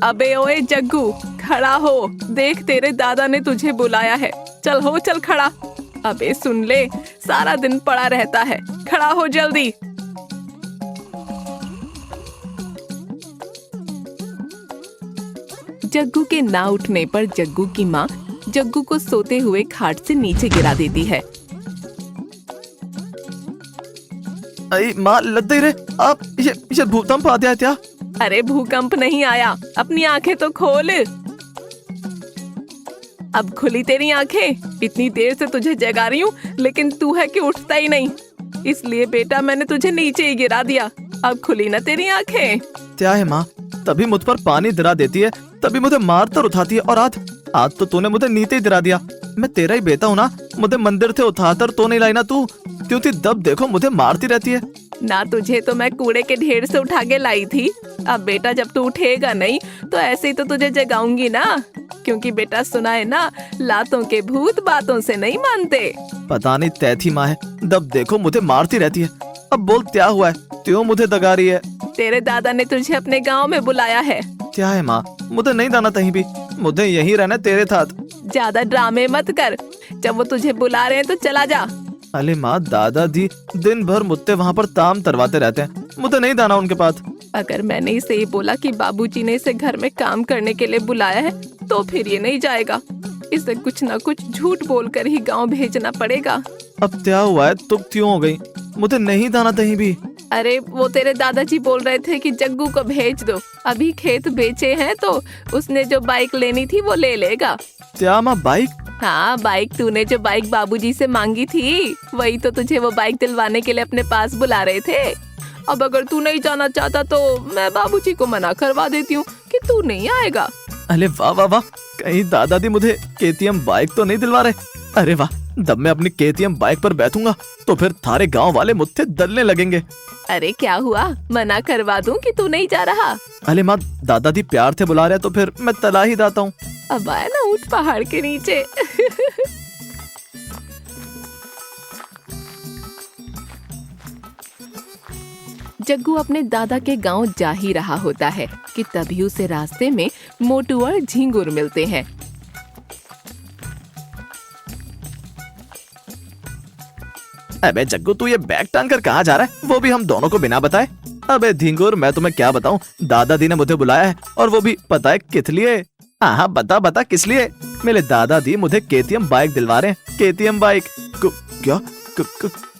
अबे ओए जग्गू, खड़ा हो, देख तेरे दादा ने तुझे बुलाया है। चल हो, चल खड़ा। अबे सुन ले, सारा दिन पड़ा रहता है, खड़ा हो जल्दी। जग्गू के ना उठने पर जग्गू की माँ जग्गू को सोते हुए खाट से नीचे गिरा देती है। अरे माँ लग रे, आप ये भूकंप आ गया क्या? अरे भूकंप नहीं आया, अपनी आंखें तो खोल। अब खुली तेरी आंखें? इतनी देर से तुझे जगा रही हूँ लेकिन तू है कि उठता ही नहीं। इसलिए बेटा मैंने तुझे नीचे ही गिरा दिया। अब खुली ना तेरी आंखें? क्या है माँ, तभी मुझ पर पानी गिरा देती है, तभी मुझे मार कर उठाती है, और आज तो तूने मुझे नीचे ही गिरा दिया। मैं तेरा ही बेटा हूँ ना, मुझे मंदिर से उठाकर तो नहीं लाई ना तू, क्योंकि दब देखो मुझे मारती रहती है। ना तुझे तो मैं कूड़े के ढेर से उठा के लाई थी। अब बेटा जब तू उठेगा नहीं तो ऐसे ही तो तुझे जगाऊंगी ना, क्योंकि बेटा सुना है ना, लातों के भूत बातों से नहीं मानते। पता नहीं तैथी माँ है, दब देखो मुझे मारती रहती है। अब बोल क्या हुआ है, क्यों मुझे दगा रही है? तेरे दादा ने तुझे अपने गांव में बुलाया है। क्या है माँ, मुझे नहीं जाना कहीं भी, मुझे यहीं रहना तेरे साथ। ज्यादा ड्रामे मत कर, जब वो तुझे बुला रहे हैं तो चला जा। अरे माँ, दादाजी दिन भर मुझसे वहाँ पर ताम तरवाते रहते हैं, मुझे नहीं जाना उनके पास। अगर मैंने इसे ये बोला कि बाबूजी ने इसे घर में काम करने के लिए बुलाया है तो फिर ये नहीं जाएगा। इसे कुछ न कुछ झूठ बोलकर ही गांव भेजना पड़ेगा। अब क्या हुआ है, तुम क्यों हो गई? मुझे नहीं जाना कहीं भी। अरे वो तेरे दादाजी बोल रहे थे कि जग्गू को भेज दो, अभी खेत बेचे हैं तो उसने जो बाइक लेनी थी वो ले लेगा। क्या माँ, बाइक? हाँ बाइक, तूने जो बाइक बाबूजी से मांगी थी वही तो तुझे वो बाइक दिलवाने के लिए अपने पास बुला रहे थे। अब अगर तू नहीं जाना चाहता तो मैं बाबूजी को मना करवा देती हूँ कि तू नहीं आएगा। अरे वाह वाह वाह, कहीं दादाजी मुझे केटीएम बाइक तो नहीं दिलवा रहे? अरे वाह, जब मैं अपनी केटीएम बाइक पर बैठूंगा तो फिर थारे गांव वाले मुझसे डरने लगेंगे। अरे क्या हुआ, मना करवा दूं कि तू नहीं जा रहा? अरे माँ, दादाजी प्यार से बुला रहे तो फिर मैं तला ही जाता हूँ। अब आया ना ऊंट पहाड़ के नीचे। जग्गू अपने दादा के गांव जा ही रहा होता है कि तभी उसे रास्ते में मोटू और झिंगुर मिलते हैं। अबे जग्गू, तू ये बैग टांग कर कहाँ जा रहा है, वो भी हम दोनों को बिना बताए? अबे झिंगुर, मैं तुम्हें क्या बताऊं, दादाजी ने मुझे बुलाया है, और वो भी पता है किस लिए? हाँ बता बता किस लिए? मेरे दादाजी मुझे केटीएम बाइक दिलवा रहे हैं। KTM bike? क्या?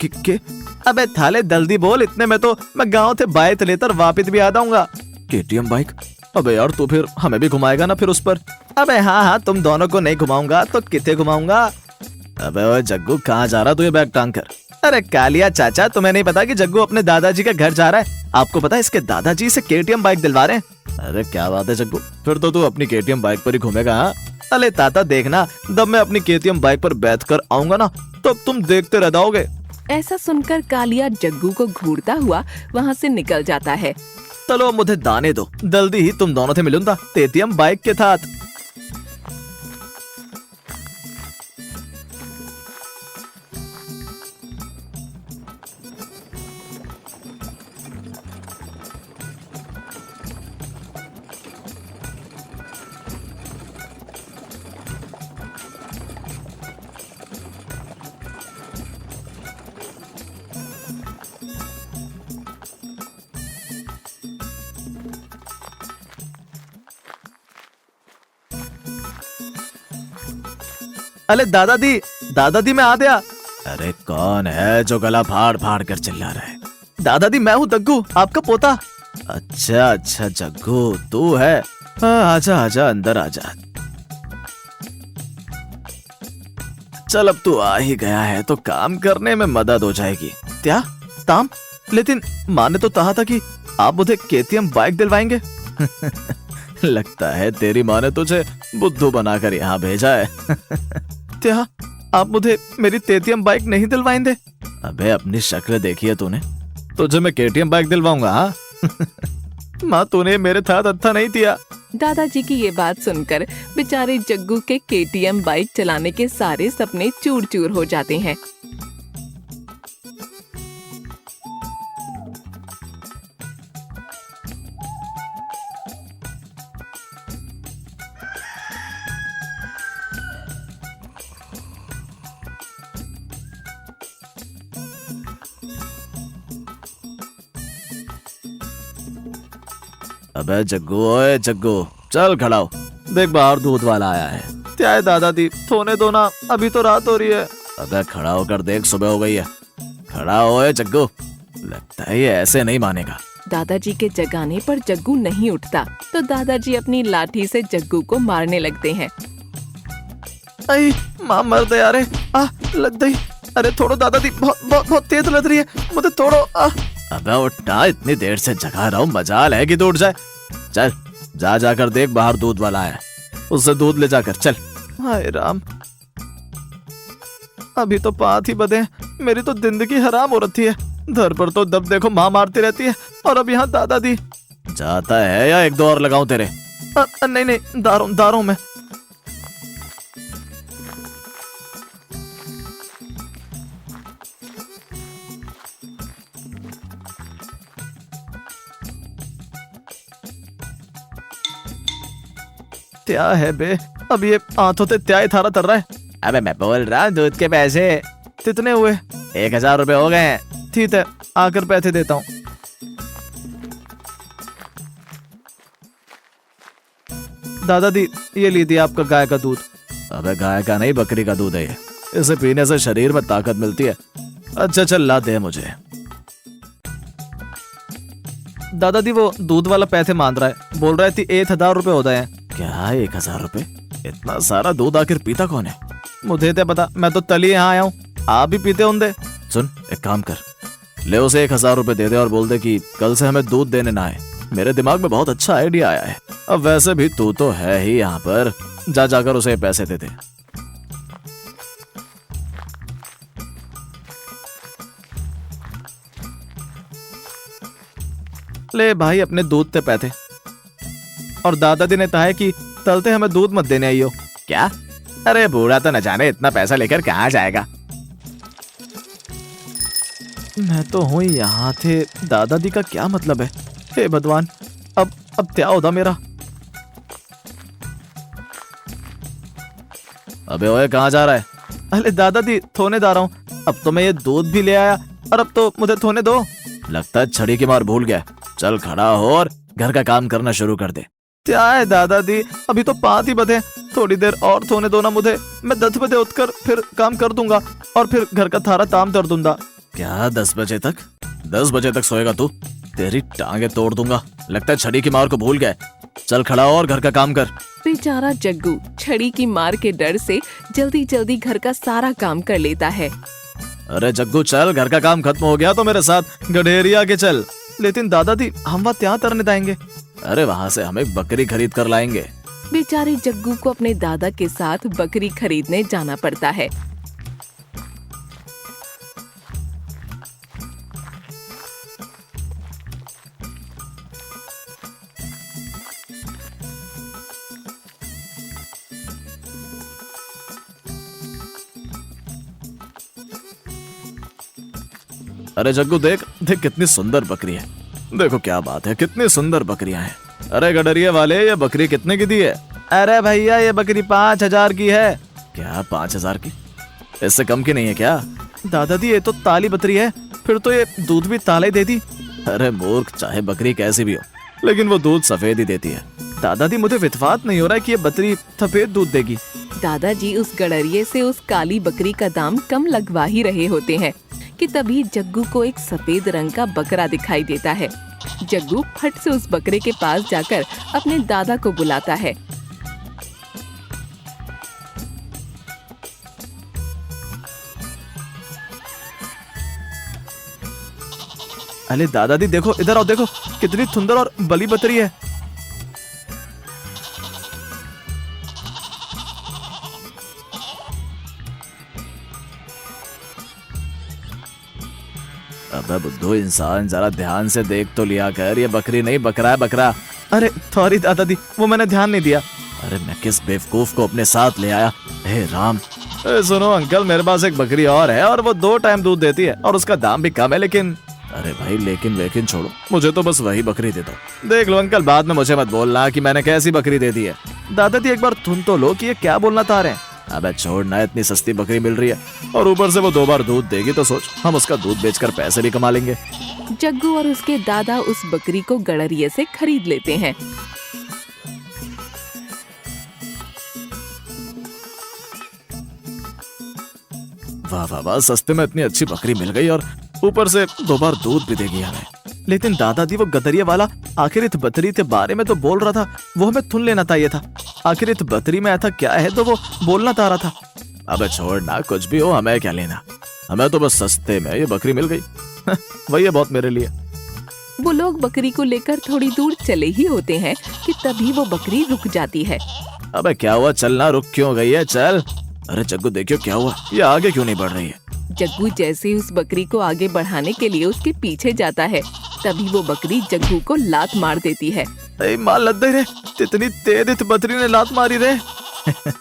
के? अबे थाले जल्दी बोल, इतने में तो मैं गाँव से बाइक लेकर वापिस भी आ जाऊंगा। KTM bike? अबे यार, तू फिर हमें भी घुमाएगा ना फिर उस पर? अबे हाँ, तुम दोनों को नहीं घुमाऊंगा तो किसे घुमाऊंगा? अबे ओए जग्गू, कहाँ जा रहा तू ये बैग टांग कर? अरे कालिया चाचा, तुम्हें नहीं पता कि जग्गू अपने दादाजी के घर जा रहा है? आपको पता है इसके दादाजी से केटीएम बाइक दिलवा रहे हैं। अरे क्या बात है जग्गू, फिर तो तू अपनी केटीएम बाइक पर ही घूमेगा? हाँ अरे ताता, देखना जब मैं अपनी केटीएम बाइक पर बैठ कर आऊंगा ना तो तुम देखते रह जाओगे। ऐसा सुनकर कालिया जग्गू को घूरता हुआ वहाँ से निकल जाता है। चलो मुझे दाने दो, जल्दी ही तुम दोनों से मिलूंगा केटीएम बाइक के साथ। अरे दादाजी, दादाजी मैं आ गया। अरे कौन है जो गला फाड़ फाड़ कर चिल्ला रहा है? दादाजी मैं हूँ जग्गू, आपका पोता। अच्छा अच्छा जग्गू, तू है? आजा आजा, अंदर आजा। चल अब तू आ ही गया है तो काम करने में मदद हो जाएगी। क्या काम? लेकिन माँ ने तो कहा था कि आप मुझे केटीएम बाइक दिलवाएंगे। लगता है तेरी माँ ने तुझे बुद्धू बनाकर यहाँ भेजा है। क्या आप मुझे मेरी केटीएम बाइक नहीं दिलवाएंगे? अबे अपनी शक्ल देखी है तूने? तुझे मैं केटीएम बाइक दिलवाऊंगा? हाँ। माँ तूने मेरे साथ अच्छा नहीं किया। दादाजी की ये बात सुनकर बेचारे जग्गू के केटीएम बाइक चलाने के सारे सपने चूर चूर हो जाते हैं। अबे जग्गू, ओए जग्गू, चल खड़ा हो। देख बाहर दूध वाला आया है। क्या है दादाजी, सोने दो ना, अभी तो रात हो रही है। अबे खड़ा होकर देख, सुबह हो गई है। खड़ा हो जग्गू। लगता है ये ऐसे नहीं मानेगा। दादाजी के जगाने पर जग्गू नहीं उठता तो दादाजी अपनी लाठी से जग्गू को मारने लगते हैं। आई माँ मर दे यारे, लग गई। अरे थोड़ो दादाजी, बहुत बहुत बहुत तेज लग रही है, मुझे तोड़ो। अबे उठा, इतनी देर से जगा रहा हूँ, मजाल है कि तो उठ जाए। चल जा जाकर देख, बाहर दूध वाला है, उससे दूध ले जाकर चल। हाय राम, अभी तो 5 ही बजे, मेरी तो जिंदगी हराम हो रही है। घर पर तो दब देखो माँ मारती रहती है, और अब यहाँ दादाजी। जाता है या 1-2 और लगाऊं तेरे? नहीं नहीं, दारों में। क्या है बे, अब ये हाथों से क्या थारा तर रहा है? अबे मैं बोल रहा हूँ दूध के पैसे कितने हुए? 1000 रुपए हो गए हैं। ठीक है, आकर पैसे देता हूँ। दादाजी ये लीजिए आपका गाय का दूध। अबे गाय का नहीं, बकरी का दूध है ये, इसे पीने से शरीर में ताकत मिलती है। अच्छा चल ला दे मुझे। दादाजी वो दूध वाला पैसे मांग रहा है, बोल रहा है 1000 रुपए हो गए हैं। क्या 1000 रुपए? इतना सारा दूध आखिर पीता कौन है? मुझे तो पता, मैं तो तली यहाँ आया हूँ, आप भी पीते होंगे। सुन एक काम कर, ले उसे 1000 रुपए दे दे और बोल दे कि कल से हमें दूध देने ना आए। मेरे दिमाग में बहुत अच्छा आइडिया आया है। अब वैसे भी तू तो है ही यहाँ पर, जा जाकर उसे पैसे दे दे। ले भाई अपने दूध ते पैसे। और दादाजी ने कहा है कि तलते हमें दूध मत देने आइयो। क्या? अरे बूढ़ा तो न जाने इतना पैसा लेकर कहाँ जाएगा। मैं तो हूँ यहाँ थे, दादाजी का क्या मतलब है? हे भगवान, अब क्या होगा मेरा? अबे ओए कहाँ जा रहा है? अरे दादाजी थोने जा रहा हूँ। अब तो मैं ये दूध भी ले आया और अब तो मुझे थोने दो। लगता है छड़ी की मार भूल गया। चल खड़ा हो और घर का काम करना शुरू कर दे। क्या है दादाजी, अभी तो 5 ही बजे, थोड़ी देर और सोने दो ना मुझे। मैं 10 बजे उठकर फिर काम कर दूंगा और फिर घर का थारा काम कर दूंगा। क्या 10 बजे तक? 10 बजे तक सोएगा तू? तेरी टांगे तोड़ दूंगा। लगता है छड़ी की मार को भूल गए। चल खड़ा हो और घर का काम कर। बेचारा जग्गू छड़ी की मार के डर से जल्दी जल्दी घर का सारा काम कर लेता है। अरे जग्गू चल, घर का काम खत्म हो गया तो मेरे साथ गडेरिया के चल। लेकिन दादाजी हम वहाँ क्या तरने जाएंगे? अरे वहाँ से हमें बकरी खरीद कर लाएंगे। बेचारे जग्गू को अपने दादा के साथ बकरी खरीदने जाना पड़ता है। अरे जग्गू देख देख कितनी सुंदर बकरी है। देखो क्या बात है, कितनी सुंदर बकरियां हैं। अरे गडरिया वाले, ये बकरी कितने की दी है? अरे भैया ये बकरी 5000 की है। क्या 5000 की? इससे कम की नहीं है क्या? दादाजी ये तो ताली बकरी है, फिर तो ये दूध भी ताला ही देती। अरे मूर्ख, चाहे बकरी कैसी भी हो लेकिन वो दूध सफेद ही देती है। दादाजी मुझे विश्वास नहीं हो रहा है कि ये बकरी सफेद दूध देगी। दादाजी उस गडरिये से उस काली बकरी का दाम कम लगवा ही रहे होते हैं कि तभी जग्गू को एक सफेद रंग का बकरा दिखाई देता है। जग्गू फट से उस बकरे के पास जाकर अपने दादा को बुलाता है। अरे दादाजी देखो, इधर आओ, देखो कितनी सुंदर और बली बकरी है। अबे बुद्धू इंसान, जरा ध्यान से देख तो लिया कर, ये बकरी नहीं बकरा है, बकरा। अरे सॉरी दादाजी, वो मैंने ध्यान नहीं दिया। अरे मैं किस बेवकूफ को अपने साथ ले आया। हे राम। सुनो अंकल, मेरे पास एक बकरी और है और वो 2 टाइम दूध देती है और उसका दाम भी कम है, लेकिन अरे भाई लेकिन छोड़ो, मुझे तो बस वही बकरी दे दो। देख लो अंकल, बाद में मुझे मत बोलना कि मैंने कैसी बकरी दे दी है। दादाजी एक बार सुन तो लो कि ये क्या बोलना चाह रहे हैं। अबे छोड़ना, इतनी सस्ती बकरी मिल रही है और ऊपर से वो 2 बार दूध देगी, तो सोच हम उसका दूध बेचकर पैसे भी कमा लेंगे। जग्गू और उसके दादा उस बकरी को गड़रिये से खरीद लेते हैं। वाह वाह वाह, सस्ते में इतनी अच्छी बकरी मिल गई और ऊपर से 2 बार दूध भी देगी हमें। लेकिन दादाजी वो गदरिया वाला आखिर इस बकरी के बारे में तो बोल रहा था, वो हमें सुन लेना चाहिए था। आखिर इस बकरी में ऐसा क्या है तो वो बोलना चाह रहा था। अबे छोड़ना, कुछ भी हो हमें क्या लेना, हमें तो बस सस्ते में ये बकरी मिल गई वही है बहुत मेरे लिए। वो लोग बकरी को लेकर थोड़ी दूर चले ही होते हैं कि तभी वो बकरी रुक जाती है। अबे क्या हुआ, चलना रुक क्यों गई है, चल। अरे जग्गू देखियो क्या हुआ, ये आगे क्यों नहीं बढ़ रही है। जग्गू जैसे ही उस बकरी को आगे बढ़ाने के लिए उसके पीछे जाता है, तभी वो बकरी जग्गू को लात मार देती है। मार लग गई रे, इतनी तेज इस बकरी ने लात मारी रे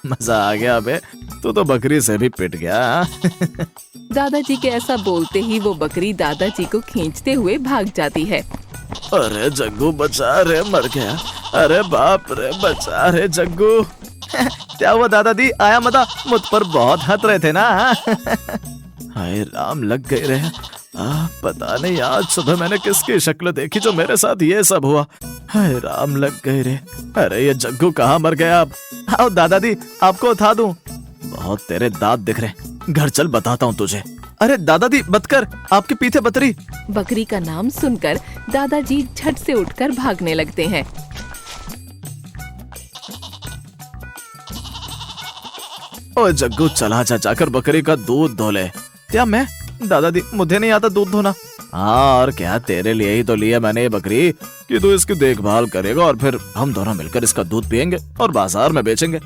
मजा आ गया बे, तू तो बकरी से भी पिट गया दादाजी के ऐसा बोलते ही वो बकरी दादाजी को खींचते हुए भाग जाती है। अरे जग्गू बचा रे, मर गया। अरे बाप रे, बचा रे जग्गू क्या हुआ दादाजी, आया मजा, मुझ पर बहुत हंस रहे थे ना हाय राम, लग गए रे। पता नहीं आज सुबह मैंने किसकी शक्ल देखी जो मेरे साथ ये सब हुआ। हाय राम, लग गए रे। अरे ये जग्गू कहाँ मर गया अब। आओ दादाजी, आपको उठा दूं। बहुत तेरे दांत दिख रहे, घर चल बताता हूँ तुझे। अरे दादाजी बतकर, आपके पीछे बतरी। बकरी का नाम सुनकर दादाजी झट से उठकर भागने लगते हैं। ओ जग्गू चला जा, जाकर बकरी का दूध धो ले। क्या मैं? दादाजी मुझे नहीं आता दूध धोना। हाँ और क्या, तेरे लिए ही तो लिया मैंने ये बकरी कि तू इसकी देखभाल करेगा और फिर हम दोनों मिलकर इसका दूध पियेंगे और बाजार में बेचेंगे।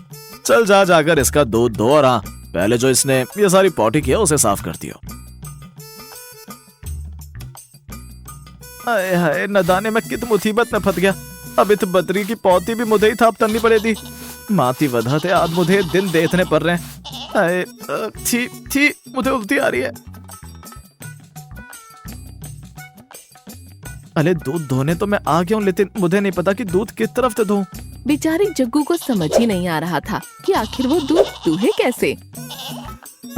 चल जा, जाकर इसका दूध धो और हाँ, पहले जो इसने ये सारी पॉटी किया उसे साफ कर दियो। हाय हाय, न जाने मैं कित मुसीबत में फंस गया। अब इस बकरी की पौती भी मुझे ही थाप तननी पड़ेगी। माती वधा थे, आज मुझे दिन देखने पड़ रहे हैं। हाय छी, मुझे उल्टी आ रही है। अरे दूध धोने तो मैं आ गया हूँ, लेकिन मुझे नहीं पता कि दूध किस तरफ से धोऊं। बेचारी जग्गू को समझ ही नहीं आ रहा था कि आखिर वो दूध दूहे कैसे।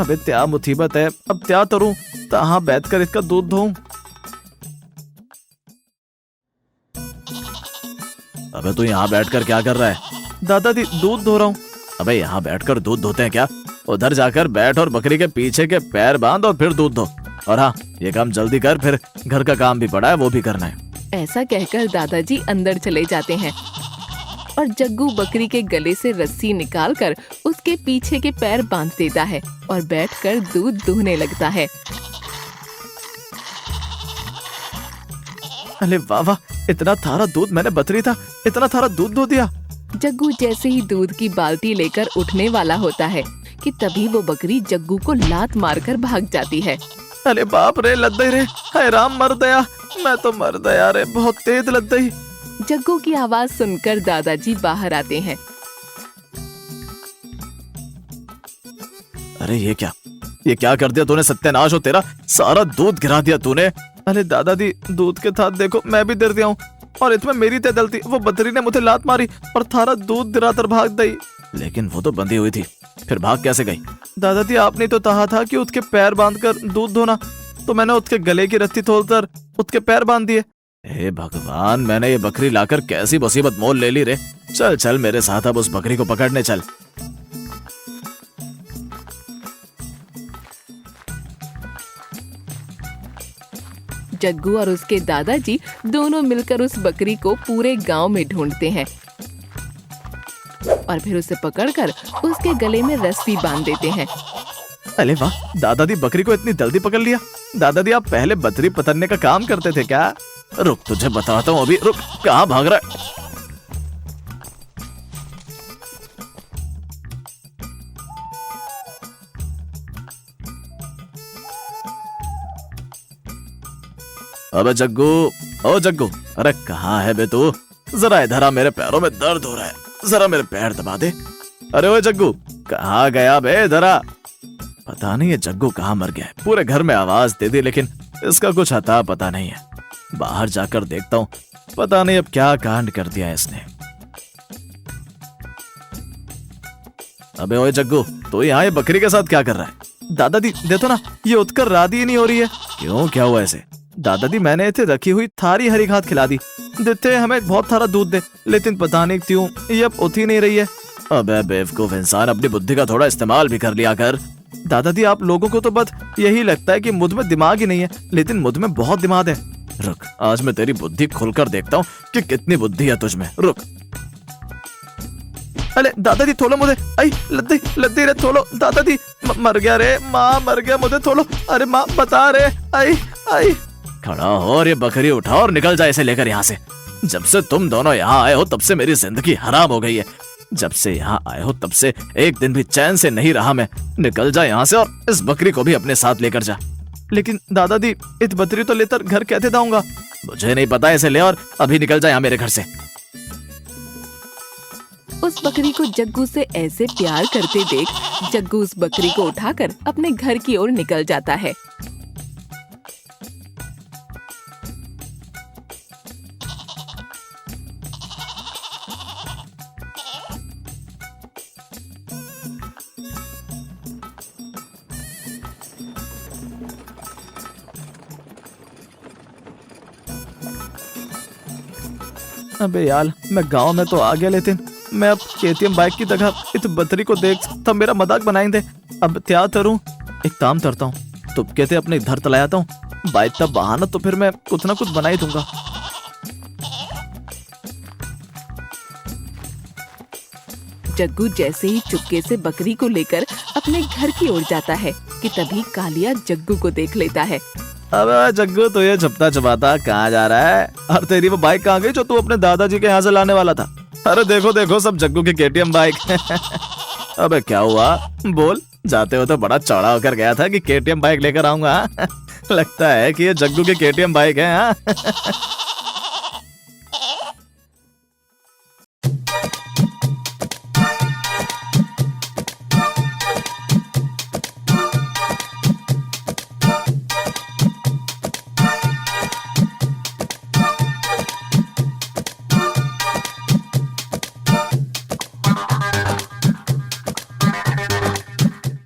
अबे क्या मुसीबत है, अब क्या करूं, कहाँ बैठकर इसका दूध धोऊं। अबे तू यहाँ बैठकर क्या कर रहा है? दादाजी दूध धो रहा हूँ। अबे यहाँ बैठकर दूध धोते हैं क्या? उधर जाकर बैठ और बकरी के पीछे के पैर बांध और फिर दूध धो। और हाँ, ये काम जल्दी कर, फिर घर का काम भी पड़ा है वो भी करना है। ऐसा कहकर दादाजी अंदर चले जाते हैं और जग्गू बकरी के गले से रस्सी निकालकर उसके पीछे के पैर बांध देता है और बैठकर दूध दूहने लगता है। अरे वाह वाह, इतना थारा दूध मैंने बतरी था, इतना थारा दूध धो दिया। जग्गू जैसे ही दूध की बाल्टी लेकर उठने वाला होता है कि तभी वो बकरी जग्गू को लात मारकर भाग जाती है। अरे बाप रे, लद गई रे। हाय राम, मर गया, मैं तो मर गया रे, बहुत तेज लद गई। जग्गू की आवाज सुनकर दादाजी बाहर आते हैं। अरे ये क्या कर दिया तूने, सत्यानाश हो तेरा, सारा दूध गिरा दिया तूने। अरे दादाजी, दूध के साथ देखो मैं भी डर गया हूँ और इसमें मेरी तय गलती, वो बकरी ने मुझे लात मारी और थारा दूध गिराकर भाग गई। लेकिन वो तो बंधी हुई थी, फिर भाग कैसे गई? दादाजी आपने तो कहा था कि उसके पैर बांधकर दूध धोना, तो मैंने उसके गले की रस्सी तोड़कर उसके पैर बांध दिए। हे भगवान, मैंने ये बकरी लाकर कैसी मुसीबत मोल ले ली रे। चल चल मेरे साथ, अब उस बकरी को पकड़ने चल। जग्गू और उसके दादाजी दोनों मिलकर उस बकरी को पूरे गांव में ढूंढते हैं और फिर उसे पकड़कर उसके गले में रस्सी बांध देते हैं। अरे वाह, दादाजी बकरी को इतनी जल्दी पकड़ लिया। दादाजी आप पहले बकरी पतरने का काम करते थे क्या? रुक तुझे बताता हूँ अभी, रुक, कहाँ भाग रहा है? अबे जग्गू, ओ जग्गू, अरे कहाँ है बे तू? जरा इधर आ, मेरे पैरों में दर्द हो रहा है, जरा मेरे पैर दबा दे। अरे ओए जग्गू, कहाँ गया बे, इधर आ। पता नहीं ये जग्गू कहाँ मर गया है, पूरे घर में आवाज दे दी लेकिन इसका कुछ अता पता नहीं है। बाहर जाकर देखता हूँ, पता नहीं अब क्या कांड कर दिया है इसने। अबे ओए जग्गू, तो यहाँ ये बकरी के साथ क्या कर रहा है? दादाजी देखो ना, ये उठकर राधी ही नहीं हो रही है। क्यों, क्या हुआ ऐसे? दादाजी मैंने इतने रखी हुई थारी हरी घास खिला दी, देते हमें बहुत सारा दूध दे, लेकिन पता नहीं क्यों ये अब उठ ही नहीं रही है। अबे बेवकूफ इंसान, अपनी बुद्धि का थोड़ा इस्तेमाल भी कर लिया कर। दादाजी आप लोगों को तो बस यही लगता है कि मुझ में दिमाग ही नहीं है, लेकिन मुझ में बहुत दिमाग है। रुक, आज मैं तेरी बुद्धि खुलकर देखता हूँ कि कितनी बुद्धि है तुझ में। रुक। अरे दादाजी थोलो मुझे, आई लद्दी लद्दी रे, थोलो दादाजी, मर गया रे, माँ मर गया, मुझे थोलो। अरे माँ बता रे, आई आई। खड़ा हो और ये बकरी उठाओ और निकल जाए इसे लेकर यहाँ से। जब से तुम दोनों यहाँ आए हो तब से मेरी जिंदगी हराम हो गई है। जब से यहाँ आए हो तब से एक दिन भी चैन से नहीं रहा मैं। निकल जा यहाँ से और इस बकरी को भी अपने साथ लेकर जा। लेकिन दादाजी इस बकरी तो लेकर घर कैसे जाऊंगा? मुझे नहीं पता, इसे ले और अभी निकल जा यहाँ मेरे घर से। उस बकरी को जग्गू से ऐसे प्यार करते देख जग्गू उस बकरी को उठाकर अपने घर की ओर निकल जाता है। अबे यार, मैं गांव में तो आ गया, लेकिन मैं अब केटीएम बाइक की जगह इस बकरी को देख तब मेरा मजाक बनाएंगे। अब क्या करूं? एक काम करता हूँ, तो कहते अपने घर तला आता हूँ, बाइक तब बहाना तो फिर मैं कुछ ना कुछ बना ही दूंगा। जग्गू जैसे ही चुपके से बकरी को लेकर अपने घर की ओर जाता है कि तभी कालिया जग्गू को देख लेता है। अबे जग्गू, तो ये छपता छपाता कहाँ जा रहा है? और तेरी वो बाइक कहाँ गई जो तू अपने दादाजी के यहाँ से लाने वाला था? अरे देखो देखो, सब जग्गू की केटीएम बाइक। अबे क्या हुआ, बोल। जाते हो तो बड़ा चौड़ा होकर गया था कि केटीएम बाइक लेकर आऊंगा। लगता है कि ये जग्गू की केटीएम बाइक है।